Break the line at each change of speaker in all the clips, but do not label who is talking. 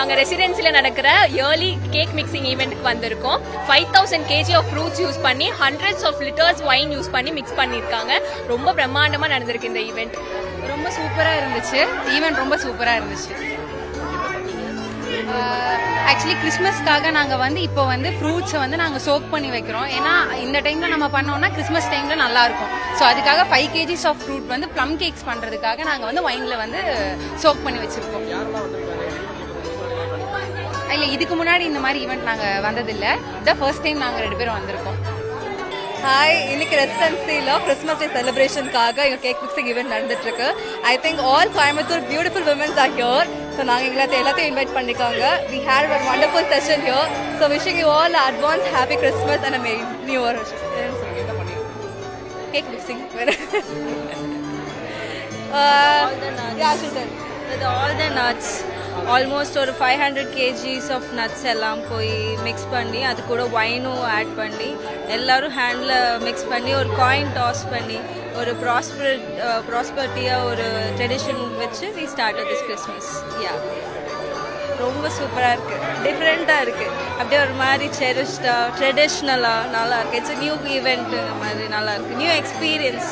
நாங்கள் ரெசிடென்சியில் நடக்கிற yearly cake mixing ஈவெண்ட்டுக்கு வந்திருக்கோம். 5000 kg ஆஃப் ஃப்ரூட்ஸ் யூஸ் பண்ணி hundreds of litres wine use பண்ணி மிக்ஸ் பண்ணியிருக்காங்க. ரொம்ப பிரம்மாண்டமாக நடந்திருக்கு இந்த ஈவெண்ட்.
ரொம்ப சூப்பராக இருந்துச்சு. ஈவெண்ட் ரொம்ப சூப்பராக இருந்துச்சு. ஆக்சுவலி கிறிஸ்மஸ்க்காக நாங்கள் இப்போ ஃப்ரூட்ஸை நாங்கள் சோக் பண்ணி வைக்கிறோம். ஏன்னா இந்த டைமில் நம்ம பண்ணோம்னா கிறிஸ்மஸ் டைமில் நல்லாயிருக்கும். ஸோ அதுக்காக 5 kg of fruit plum cakes பண்ணுறதுக்காக நாங்கள் வைனில் சோக் பண்ணி வச்சுருக்கோம். இல்லை, இதுக்கு முன்னாடி இந்த மாதிரி ஈவெண்ட் நாங்கள் வந்ததில்லை. இதான் ஃபர்ஸ்ட் டைம் நாங்கள் 2 பேரும் வந்திருக்கோம்.
ஹாய், இன்னைக்கு ரெசிடென்சியில் கிறிஸ்மஸ் டே செலிப்ரேஷனுக்காக எங்கள் கேக் மிக்சிங் ஈவெண்ட் நடந்துட்டு இருக்கு. I think all Coimbatore beautiful womens are here. So நாங்கள் எல்லாத்தையும் இன்வைட் பண்ணிருக்காங்க. We had a wonderful session here. So wishing you all advance happy Christmas and a Merry New Year. Cake mixing.
All the nuts. Almost ஒரு 500 kgs of nuts எல்லாம் போய் mix பண்ணி அது கூட வைனும் add பண்ணி எல்லாரும் ஹேண்டில் மிக்ஸ் பண்ணி ஒரு காயின் டாஸ் பண்ணி ஒரு ப்ராஸ்பரிட்டியாக ஒரு ட்ரெடிஷன் வச்சு வி ஸ்டார்டட் திஸ் கிறிஸ்மஸ். ரொம்ப சூப்பராக இருக்குது, டிஃப்ரெண்ட்டாக இருக்குது. அப்படியே ஒரு மாதிரி செரிஷ்டாக ட்ரெடிஷ்னலாக நல்லா இருக்குது. இட்ஸ் நியூ ஈவெண்ட் மாதிரி நல்லா இருக்குது, நியூ எக்ஸ்பீரியன்ஸ்.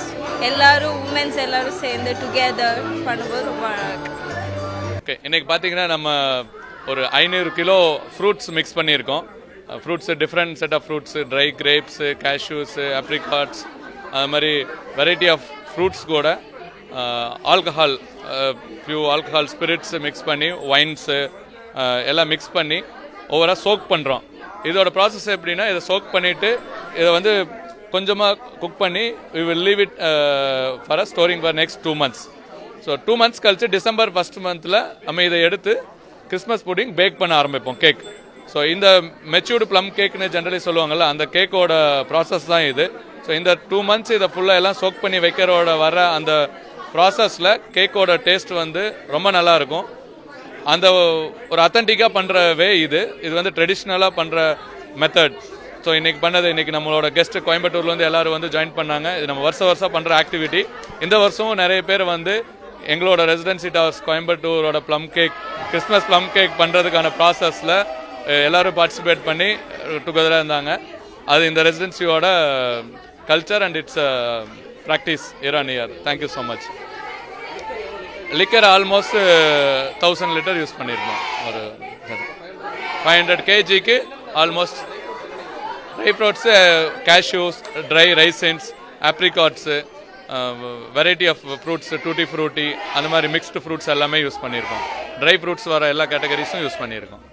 எல்லாரும் உமன்ஸ் எல்லாரும் சேர்ந்து டுகெதர் பண்ணும்போது ரொம்ப நல்லா இருக்குது.
ஓகே, இன்றைக்கி பார்த்தீங்கன்னா நம்ம ஒரு 500 கிலோ ஃப்ரூட்ஸ் மிக்ஸ் பண்ணியிருக்கோம். Fruits different set of fruits, dry grapes, cashews, apricots, அது மாதிரி வெரைட்டி ஆஃப் ஃப்ரூட்ஸ் கூட alcohol, few alcohol spirits mix பண்ணி வைன்ஸு எல்லாம் மிக்ஸ் பண்ணி ஓவராக சோக் பண்ணுறோம். இதோட ப்ராசஸ் எப்படின்னா, இதை சோக் பண்ணிவிட்டு இதை கொஞ்சமாக குக் பண்ணி we will leave it for storing for next 2 months. So 2 months கழிச்சு டிசம்பர் 1st month நம்ம இதை எடுத்து கிறிஸ்மஸ் புட்டிங் பேக் பண்ண ஆரம்பிப்போம், கேக். ஸோ இந்த மெச்சூர்டு ப்ளம் கேக்னு ஜென்ரலி சொல்லுவாங்கள்ல, அந்த கேக்கோட ப்ராசஸ் தான் இது. ஸோ இந்த 2 months இதை ஃபுல்லாக எல்லாம் சோக் பண்ணி வைக்கிறோட வர அந்த ப்ராசஸில் கேக்கோட டேஸ்ட் ரொம்ப நல்லாயிருக்கும். அந்த ஒரு அத்தன்டிக்காக பண்ணுற வே இது ட்ரெடிஷ்னலாக பண்ணுற மெத்தட். ஸோ இன்றைக்கி நம்மளோட கெஸ்ட் கோயம்புத்தூர்லேருந்து எல்லோரும் ஜாயின் பண்ணாங்க. இது நம்ம வருஷம் பண்ணுற ஆக்டிவிட்டி. இந்த வருஷமும் நிறைய பேர் எங்களோட ரெசிடென்சி டவர்ஸ் கோயம்புத்தூரோட plum cake, Christmas plum cake பண்ணுறதுக்கான ப்ராசஸில் எல்லோரும் பார்ட்டிசிபேட் பண்ணி டுகெதராக இருந்தாங்க. அது இந்த ரெசிடென்சியோட culture and it's practice year on year. Thank you so much. Liquor almost 1000 litre use பண்ணியிருக்கோம். ஒரு 500 kgக்கு almost dry fruits, cashews, dry raisins, apricots, variety of fruits, tutti frutti, அந்த மாதிரி மிக்ஸ்டு ஃப்ரூட்ஸ் எல்லாமே யூஸ் பண்ணியிருக்கோம். ட்ரை ஃப்ரூட்ஸ் வர எல்லா கேட்டகரிஸும் use பண்ணியிருக்கோம்.